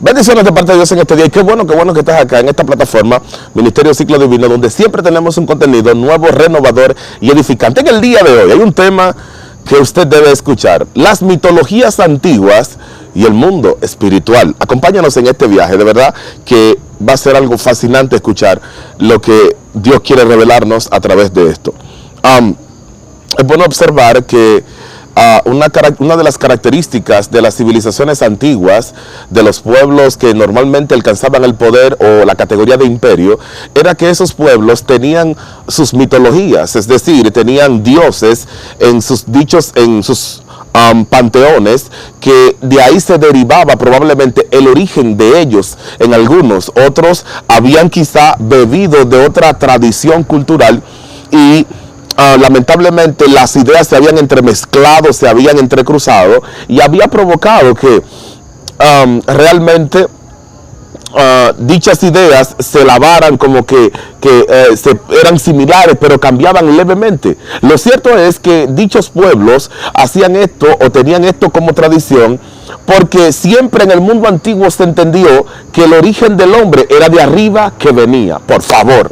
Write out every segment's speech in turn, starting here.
Bendiciones de parte de Dios en este día y qué bueno que estás acá en esta plataforma Ministerio Ciclo Divino, donde siempre tenemos un contenido nuevo, renovador y edificante. En el día de hoy hay un tema que usted debe escuchar: las mitologías antiguas y el mundo espiritual. Acompáñanos en este viaje, de verdad que va a ser algo fascinante escuchar lo que Dios quiere revelarnos a través de esto. Es bueno observar que una de las características de las civilizaciones antiguas, de los pueblos que normalmente alcanzaban el poder o la categoría de imperio, era que esos pueblos tenían sus mitologías, es decir, tenían dioses en sus dichos, en sus panteones, que de ahí se derivaba probablemente el origen de ellos. En algunos, otros habían quizá bebido de otra tradición cultural y lamentablemente las ideas se habían entremezclado, se habían entrecruzado y había provocado que realmente dichas ideas se lavaran, como que eran similares pero cambiaban levemente. Lo cierto es que dichos pueblos hacían esto o tenían esto como tradición porque siempre en el mundo antiguo se entendió que el origen del hombre era de arriba que venía. Por favor,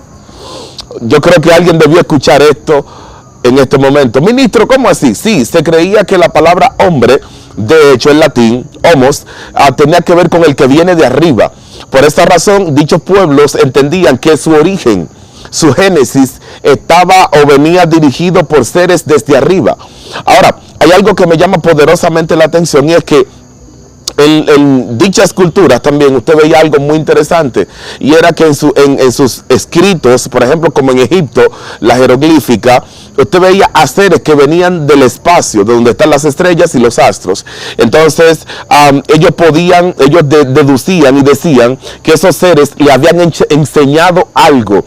yo creo que alguien debió escuchar esto en este momento. Ministro, ¿cómo así? Sí, se creía que la palabra hombre, de hecho en latín, homos, tenía que ver con el que viene de arriba. Por esta razón, dichos pueblos entendían que su origen, su génesis, estaba o venía dirigido por seres desde arriba. Ahora, hay algo que me llama poderosamente la atención y es que en dichas culturas también usted veía algo muy interesante, y era que en sus escritos, por ejemplo como en Egipto, la jeroglífica, usted veía a seres que venían del espacio, de donde están las estrellas y los astros. Entonces ellos deducían y decían que esos seres le habían enseñado algo,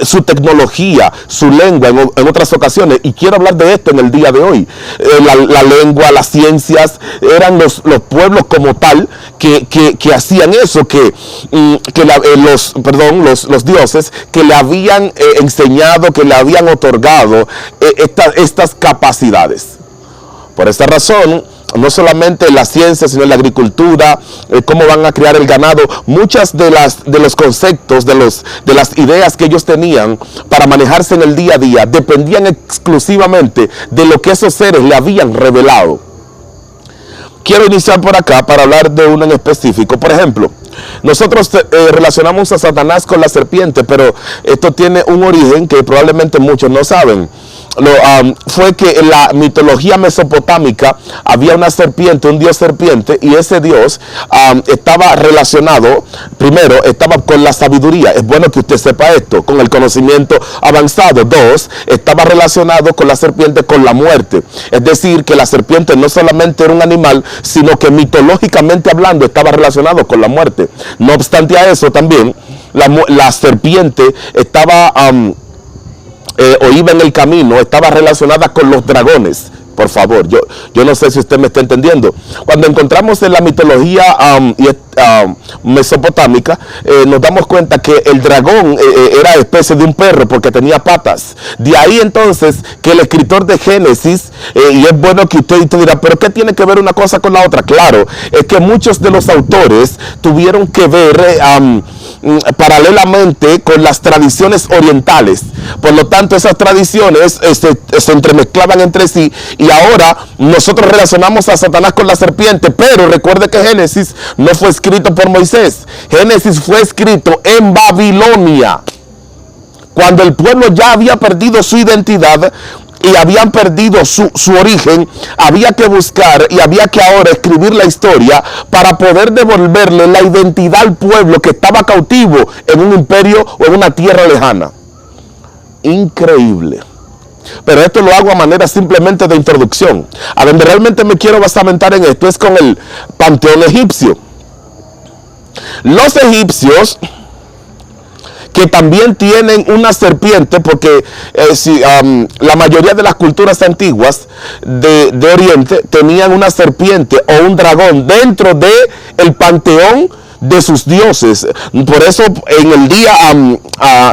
su tecnología, su lengua en otras ocasiones, y quiero hablar de esto en el día de hoy. La lengua, las ciencias, eran los pueblos como tal que hacían eso, los dioses que le habían enseñado, que le habían otorgado estas capacidades. Por esta razón, no solamente la ciencia, sino la agricultura, cómo van a criar el ganado, muchas de los conceptos, de las ideas que ellos tenían para manejarse en el día a día, dependían exclusivamente de lo que esos seres le habían revelado. Quiero iniciar por acá para hablar de uno en específico. Por ejemplo, nosotros relacionamos a Satanás con la serpiente, pero esto tiene un origen que probablemente muchos no saben. Fue que en la mitología mesopotámica había una serpiente, un dios serpiente, y ese dios estaba relacionado, primero, estaba con la sabiduría. Es bueno que usted sepa esto, con el conocimiento avanzado. Dos, estaba relacionado con la serpiente con la muerte. Es decir, que la serpiente no solamente era un animal, sino que mitológicamente hablando estaba relacionado con la muerte. No obstante a eso, también la serpiente estaba o iba en el camino, estaba relacionada con los dragones. Por favor, yo no sé si usted me está entendiendo. Cuando encontramos en la mitología mesopotámica, nos damos cuenta que el dragón era especie de un perro porque tenía patas. De ahí entonces que el escritor de Génesis, y es bueno que usted dirá, pero ¿qué tiene que ver una cosa con la otra? Claro, es que muchos de los autores tuvieron que ver paralelamente con las tradiciones orientales. Por lo tanto, esas tradiciones se entremezclaban entre sí, y ahora nosotros relacionamos a Satanás con la serpiente. Pero recuerde que Génesis no fue escrito por Moisés. Génesis fue escrito en Babilonia, cuando el pueblo ya había perdido su identidad y habían perdido su origen. Había que buscar y había que ahora escribir la historia para poder devolverle la identidad al pueblo que estaba cautivo en un imperio o en una tierra lejana. Increíble. Pero esto lo hago a manera simplemente de introducción. A donde realmente me quiero basamentar en esto es con el panteón egipcio. Los egipcios, que también tienen una serpiente, porque la mayoría de las culturas antiguas de Oriente tenían una serpiente o un dragón dentro del panteón de sus dioses. Por eso en el día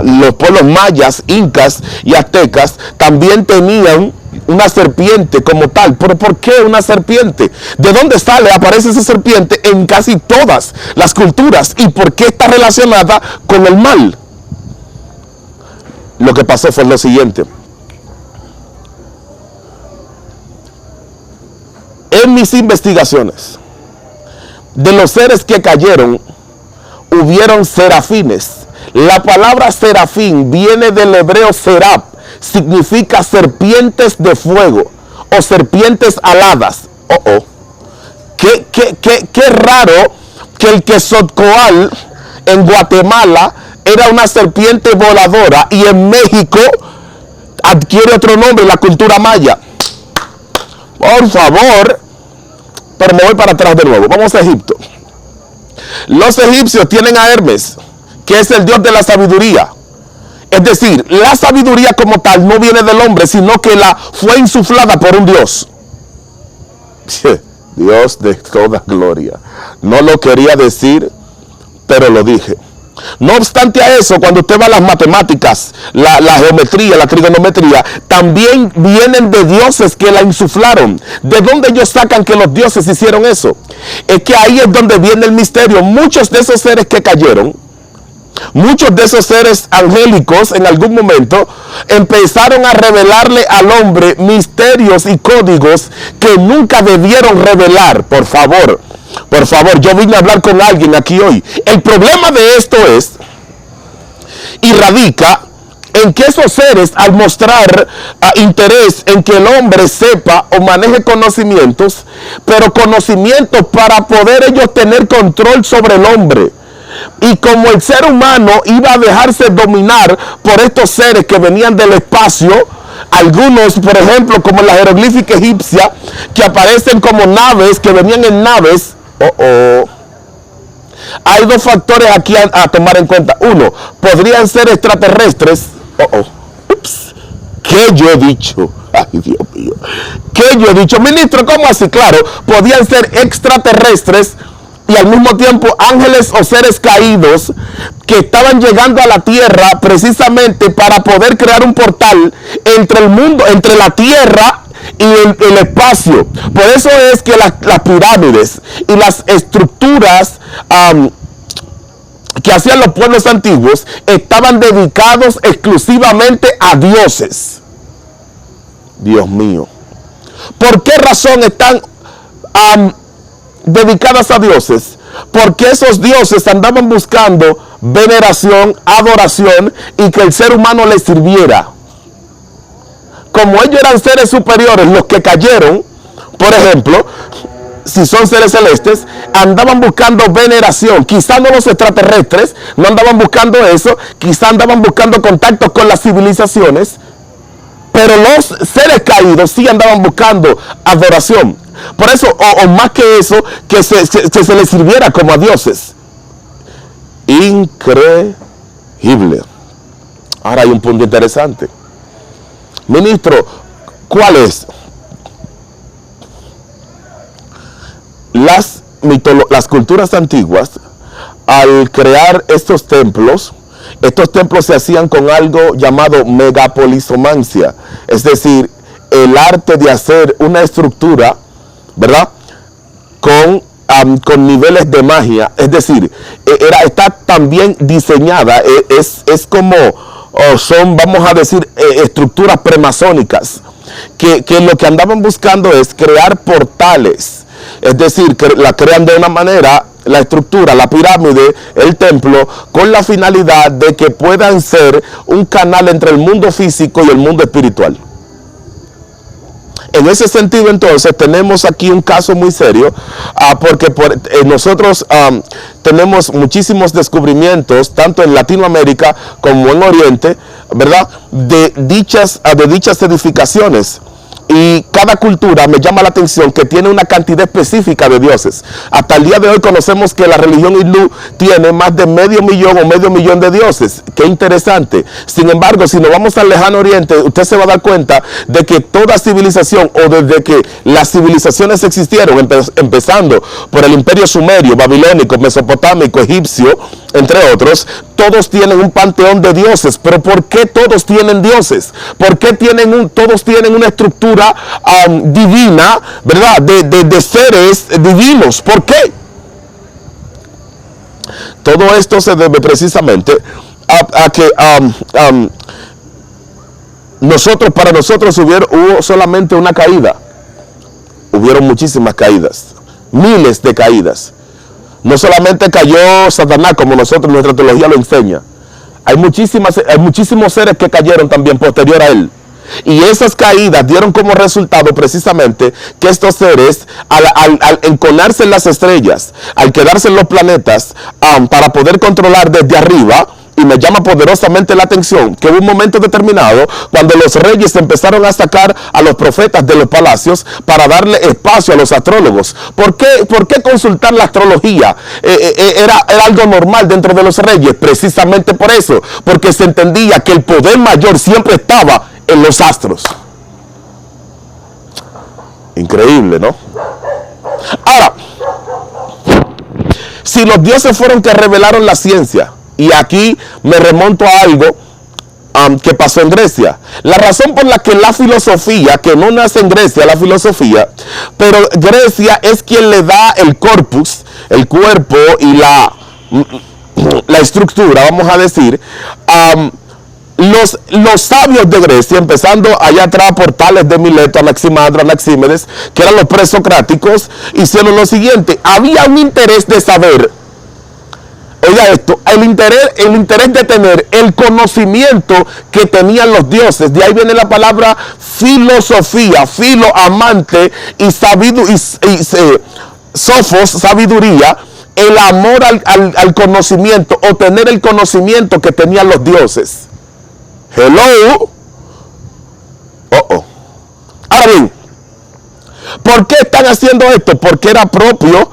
los pueblos mayas, incas y aztecas también tenían una serpiente como tal. ¿Pero por qué una serpiente? ¿De dónde sale? Aparece esa serpiente en casi todas las culturas. ¿Y por qué está relacionada con el mal? Lo que pasó fue lo siguiente. En mis investigaciones, de los seres que cayeron, hubieron serafines. La palabra serafín viene del hebreo serap, significa serpientes de fuego o serpientes aladas. Qué raro que el Quetzalcóatl en Guatemala era una serpiente voladora y en México adquiere otro nombre, la cultura maya. Por favor, pero me voy para atrás de nuevo. Vamos a Egipto. Los egipcios tienen a Hermes, que es el dios de la sabiduría. Es decir, la sabiduría como tal no viene del hombre, sino que la fue insuflada por un dios. Dios de toda gloria. No lo quería decir, pero lo dije. No obstante a eso, cuando usted va a las matemáticas, la geometría, la trigonometría, también vienen de dioses que la insuflaron. ¿De dónde ellos sacan que los dioses hicieron eso? Es que ahí es donde viene el misterio. Muchos de esos seres que cayeron, muchos de esos seres angélicos en algún momento empezaron a revelarle al hombre misterios y códigos que nunca debieron revelar. Por favor, yo vine a hablar con alguien aquí hoy. El problema de esto es, y radica en que esos seres, al mostrar interés en que el hombre sepa o maneje conocimientos, pero conocimientos para poder ellos tener control sobre el hombre. Y como el ser humano iba a dejarse dominar por estos seres que venían del espacio, algunos, por ejemplo, como la jeroglífica egipcia, que aparecen como naves, que venían en naves. Hay dos factores aquí a tomar en cuenta. Uno, podrían ser extraterrestres. Ups. ¿Qué yo he dicho? Ay, Dios mío. ¿Qué yo he dicho? Ministro, ¿cómo así? Claro, podían ser extraterrestres y al mismo tiempo ángeles o seres caídos que estaban llegando a la tierra precisamente para poder crear un portal entre el mundo, entre la tierra y el espacio. Por eso es que las pirámides y las estructuras que hacían los pueblos antiguos estaban dedicados exclusivamente a dioses. Dios mío. ¿Por qué razón están dedicadas a dioses? Porque esos dioses andaban buscando veneración, adoración y que el ser humano les sirviera. Como ellos eran seres superiores, los que cayeron, por ejemplo, si son seres celestes, andaban buscando veneración. Quizá no los extraterrestres, no andaban buscando eso, quizá andaban buscando contactos con las civilizaciones, pero los seres caídos sí andaban buscando adoración. Por eso, o más que eso, que se les sirviera como a dioses. Increíble. Ahora hay un punto interesante. Ministro, ¿cuál es? Las culturas antiguas, al crear estos templos se hacían con algo llamado megapolisomancia, es decir, el arte de hacer una estructura, ¿verdad?, con niveles de magia. Es decir, está también diseñada, es como son, vamos a decir, estructuras premasónicas, que lo que andaban buscando es crear portales. Es decir, que la crean de una manera, la estructura, la pirámide, el templo, con la finalidad de que puedan ser un canal entre el mundo físico y el mundo espiritual. En ese sentido, entonces, tenemos aquí un caso muy serio, porque nosotros tenemos muchísimos descubrimientos, tanto en Latinoamérica como en Oriente, ¿verdad?, de dichas edificaciones. y cada cultura me llama la atención que tiene una cantidad específica de dioses. Hasta el día de hoy conocemos que la religión hindú tiene más de 500,000 de dioses. Qué interesante. Sin embargo, si nos vamos al lejano oriente, usted se va a dar cuenta de que toda civilización, o desde que las civilizaciones existieron, empezando por el imperio sumerio, babilónico, mesopotámico, egipcio, entre otros, todos tienen un panteón de dioses. Pero ¿por qué todos tienen dioses? ¿Por qué todos tienen una estructura divina, verdad? De seres divinos. ¿Por qué? Todo esto se debe precisamente a que para nosotros hubo solamente una caída. Hubieron muchísimas caídas, miles de caídas. No solamente cayó Satanás, como nuestra teología lo enseña. Hay muchísimos seres que cayeron también posterior a él. Y esas caídas dieron como resultado precisamente que estos seres, al enconarse en las estrellas, al quedarse en los planetas, para poder controlar desde arriba, y me llama poderosamente la atención que hubo un momento determinado cuando los reyes empezaron a sacar a los profetas de los palacios para darle espacio a los astrólogos. ¿Por qué consultar la astrología? Era algo normal dentro de los reyes, precisamente por eso, porque se entendía que el poder mayor siempre estaba en los astros. Increíble, ¿no? Ahora, si los dioses fueron que revelaron la ciencia, y aquí me remonto a algo que pasó en Grecia. La razón por la que la filosofía, que no nace en Grecia la filosofía, pero Grecia es quien le da el corpus, el cuerpo y la estructura, vamos a decir, los sabios de Grecia, empezando allá atrás por Tales de Mileto, Anaximandro, Anaxímenes, que eran los presocráticos, hicieron lo siguiente. Había un interés de saber, oiga esto, el interés de tener el conocimiento que tenían los dioses. De ahí viene la palabra filosofía, filo, amante, y sofos, sabiduría, el amor al conocimiento, o tener el conocimiento que tenían los dioses. Hello. Ahora bien, ¿por qué están haciendo esto? Porque era propio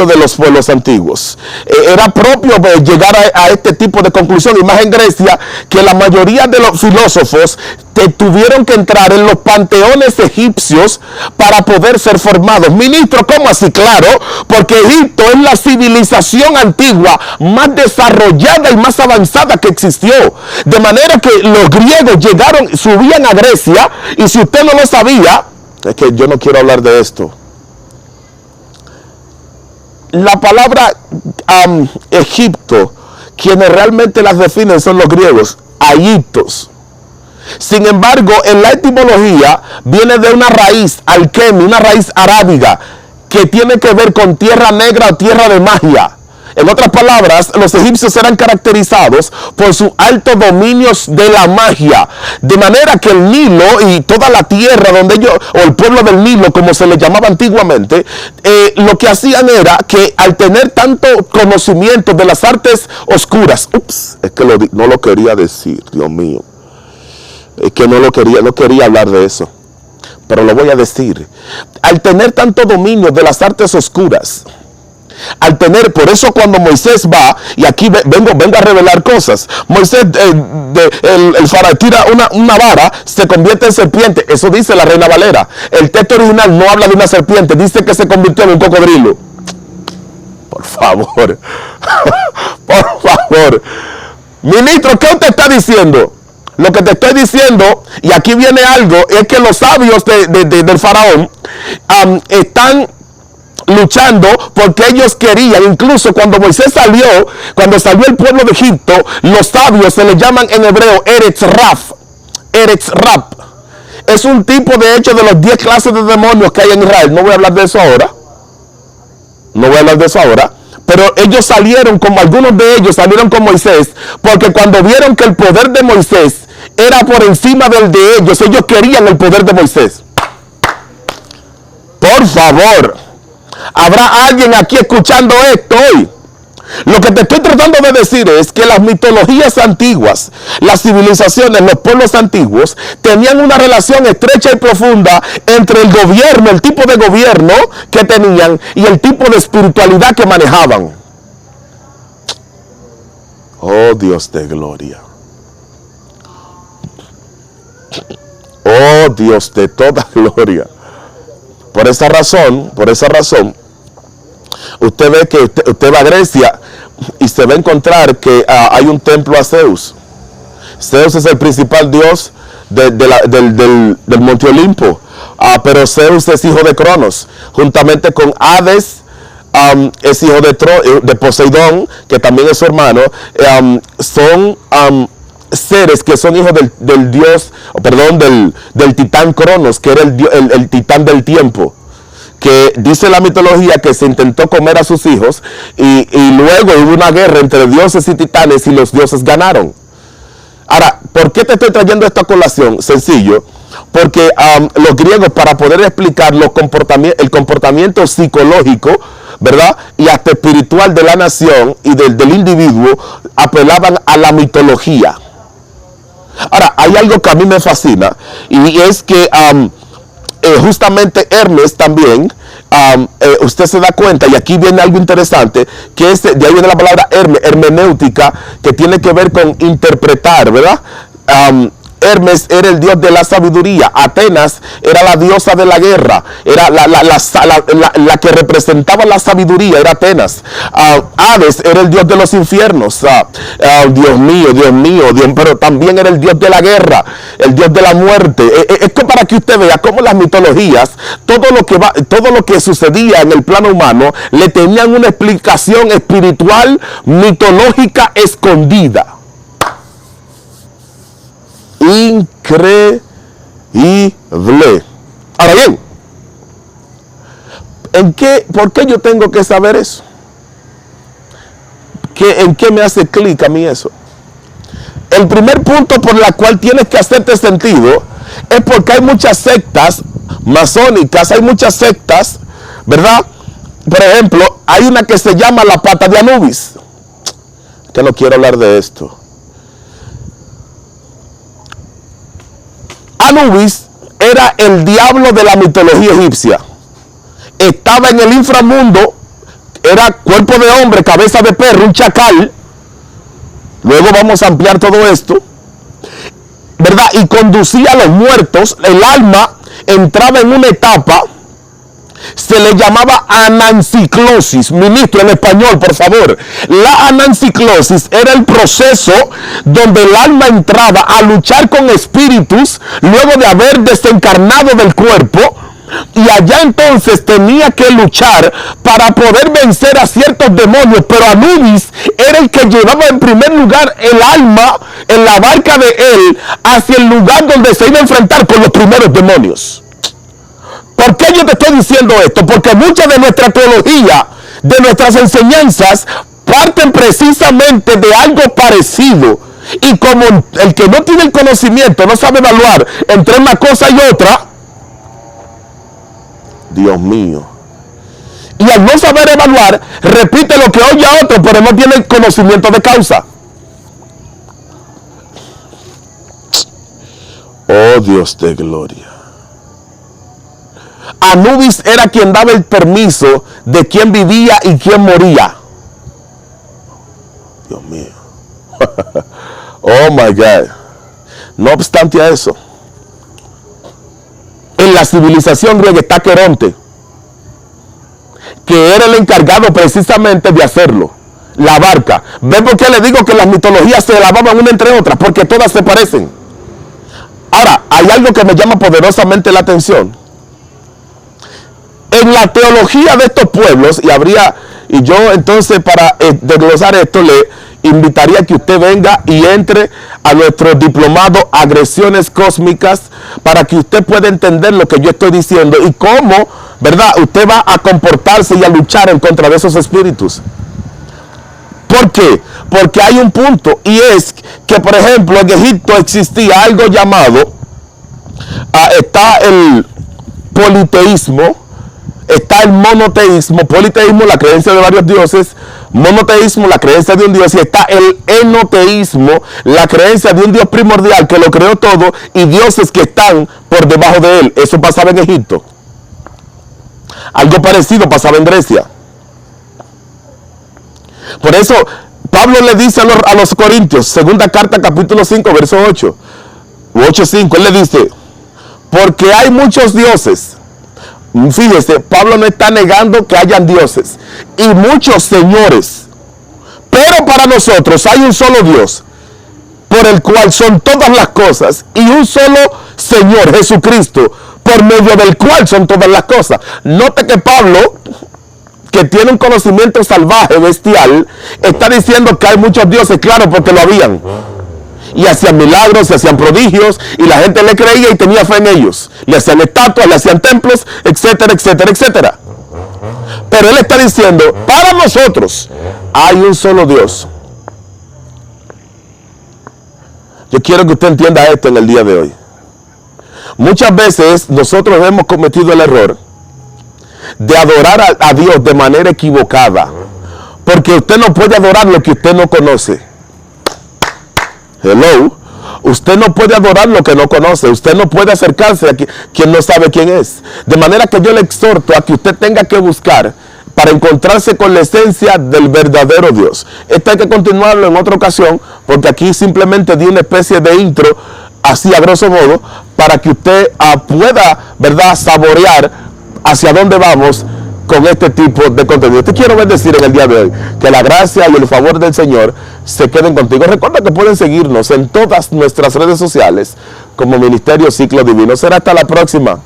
de los pueblos antiguos. Era propio llegar a este tipo de conclusión. Y más en Grecia, que la mayoría de los filósofos tuvieron que entrar en los panteones egipcios para poder ser formados. Ministro, ¿cómo así? Claro, porque Egipto es la civilización antigua más desarrollada y más avanzada que existió. De manera que los griegos subían a Grecia, y si usted no lo sabía, es que yo no quiero hablar de esto. La palabra Egipto, quienes realmente las definen son los griegos, Aegyptos. Sin embargo, en la etimología viene de una raíz alquemi, una raíz arábiga, que tiene que ver con tierra negra o tierra de magia. En otras palabras, los egipcios eran caracterizados por su alto dominio de la magia, de manera que el Nilo y toda la tierra donde ellos, o el pueblo del Nilo, como se le llamaba antiguamente, lo que hacían era que al tener tanto conocimiento de las artes oscuras, es que no lo quería decir, Dios mío, es que no quería hablar de eso, pero lo voy a decir. Al tener tanto dominio de las artes oscuras, por eso cuando Moisés va, y aquí vengo a revelar cosas, Moisés, el faraón tira una vara, se convierte en serpiente. Eso dice la Reina Valera. El texto original no habla de una serpiente, dice que se convirtió en un cocodrilo. Por favor, por favor, ministro, ¿qué usted está diciendo? Lo que te estoy diciendo, y aquí viene algo, es que los sabios del faraón están luchando porque ellos querían. Incluso cuando salió el pueblo de Egipto, los sabios se les llaman en hebreo Eretz Rab. Es un tipo de hecho de los 10 clases de demonios que hay en Israel. No voy a hablar de eso ahora. Pero ellos salieron, como algunos de ellos salieron con Moisés, porque cuando vieron que el poder de Moisés era por encima del de ellos querían el poder de Moisés. Por favor, ¿habrá alguien aquí escuchando esto hoy? Lo que te estoy tratando de decir es que las mitologías antiguas, las civilizaciones, los pueblos antiguos, tenían una relación estrecha y profunda entre el gobierno, el tipo de gobierno que tenían y el tipo de espiritualidad que manejaban. Oh Dios de gloria. Oh Dios de toda gloria. Por esa razón, usted ve que usted va a Grecia y se va a encontrar que hay un templo a Zeus. Zeus es el principal dios del Monte Olimpo, pero Zeus es hijo de Cronos, juntamente con Hades, es hijo de Poseidón, que también es su hermano. Son seres que son hijos del dios, del titán Cronos, que era el titán del tiempo, que dice la mitología que se intentó comer a sus hijos y luego hubo una guerra entre dioses y titanes y los dioses ganaron. Ahora, ¿por qué te estoy trayendo esta colación? Sencillo, porque los griegos, para poder explicar el comportamiento psicológico, ¿verdad?, y hasta espiritual de la nación y del individuo, apelaban a la mitología. Ahora, hay algo que a mí me fascina, y es que justamente Hermes también, usted se da cuenta, y aquí viene algo interesante, que de ahí viene la palabra hermenéutica, que tiene que ver con interpretar, ¿verdad? Hermes era el dios de la sabiduría. Atenas era la diosa de la guerra, era la que representaba la sabiduría, era Atenas. Hades era el dios de los infiernos. Dios mío, pero también era el dios de la guerra, el dios de la muerte. Es que para que usted vea cómo las mitologías, todo lo que sucedía en el plano humano, le tenían una explicación espiritual, mitológica, escondida. Increíble. Ahora bien, ¿por qué yo tengo que saber eso? ¿En qué me hace clic a mí eso? El primer punto por el cual tienes que hacerte sentido es porque hay muchas sectas masónicas, hay muchas sectas, ¿verdad? Por ejemplo, hay una que se llama la pata de Anubis. Que no quiero hablar de esto. Anubis era el diablo de la mitología egipcia. Estaba en el inframundo, era cuerpo de hombre, cabeza de perro, un chacal. Luego vamos a ampliar todo esto, ¿verdad? Y conducía a los muertos. El alma entraba en una etapa, se le llamaba ananciclosis. Ministro, en español, por favor. La ananciclosis era el proceso donde el alma entraba a luchar con espíritus luego de haber desencarnado del cuerpo, y allá entonces tenía que luchar para poder vencer a ciertos demonios. Pero Anubis era el que llevaba en primer lugar el alma en la barca de él hacia el lugar donde se iba a enfrentar con los primeros demonios. ¿Por qué yo te estoy diciendo esto? Porque mucha de nuestra teología, de nuestras enseñanzas, parten precisamente de algo parecido. Y como el que no tiene el conocimiento no sabe evaluar entre una cosa y otra, Dios mío. Y al no saber evaluar, repite lo que oye a otro, pero no tiene el conocimiento de causa. Oh Dios de gloria. Anubis era quien daba el permiso de quién vivía y quién moría. Dios mío. Oh my God. No obstante a eso, en la civilización griega está Queronte, que era el encargado precisamente de hacerlo. La barca. ¿Ven por qué le digo que las mitologías se lavaban una entre otras? Porque todas se parecen. Ahora, hay algo que me llama poderosamente la atención. En la teología de estos pueblos, y yo entonces para desglosar esto le invitaría a que usted venga y entre a nuestro diplomado Agresiones Cósmicas, para que usted pueda entender lo que yo estoy diciendo y cómo, ¿verdad?, usted va a comportarse y a luchar en contra de esos espíritus. ¿Por qué? Porque hay un punto, y es que, por ejemplo, en Egipto existía algo llamado, está el politeísmo, está el monoteísmo, politeísmo, la creencia de varios dioses, monoteísmo, la creencia de un dios, y está el enoteísmo, la creencia de un dios primordial que lo creó todo y dioses que están por debajo de él. Eso pasaba en Egipto. Algo parecido pasaba en Grecia. Por eso Pablo le dice a los Corintios, segunda carta, capítulo 5, verso 8, u 8:5, él le dice, porque hay muchos dioses. Fíjese, Pablo no está negando que hayan dioses y muchos señores, pero para nosotros hay un solo Dios, por el cual son todas las cosas, y un solo Señor, Jesucristo, por medio del cual son todas las cosas. Note que Pablo, que tiene un conocimiento salvaje, bestial, está diciendo que hay muchos dioses, claro, porque lo habían. Y hacían milagros, y hacían prodigios, y la gente le creía y tenía fe en ellos. Le hacían estatuas, le hacían templos, etcétera, etcétera, etcétera. Pero él está diciendo, para nosotros hay un solo Dios. Yo quiero que usted entienda esto en el día de hoy. Muchas veces nosotros hemos cometido el error de adorar a Dios de manera equivocada, porque usted no puede adorar lo que usted no conoce. Hello, usted no puede adorar lo que no conoce, usted no puede acercarse a quien no sabe quién es. De manera que yo le exhorto a que usted tenga que buscar para encontrarse con la esencia del verdadero Dios. Esto hay que continuarlo en otra ocasión, porque aquí simplemente di una especie de intro, así a grosso modo, para que usted pueda, ¿verdad?, saborear hacia dónde vamos con este tipo de contenido. Te quiero bendecir en el día de hoy, que la gracia y el favor del Señor se queden contigo. Recuerda que pueden seguirnos en todas nuestras redes sociales como Ministerio Ciclo Divino. Será hasta la próxima.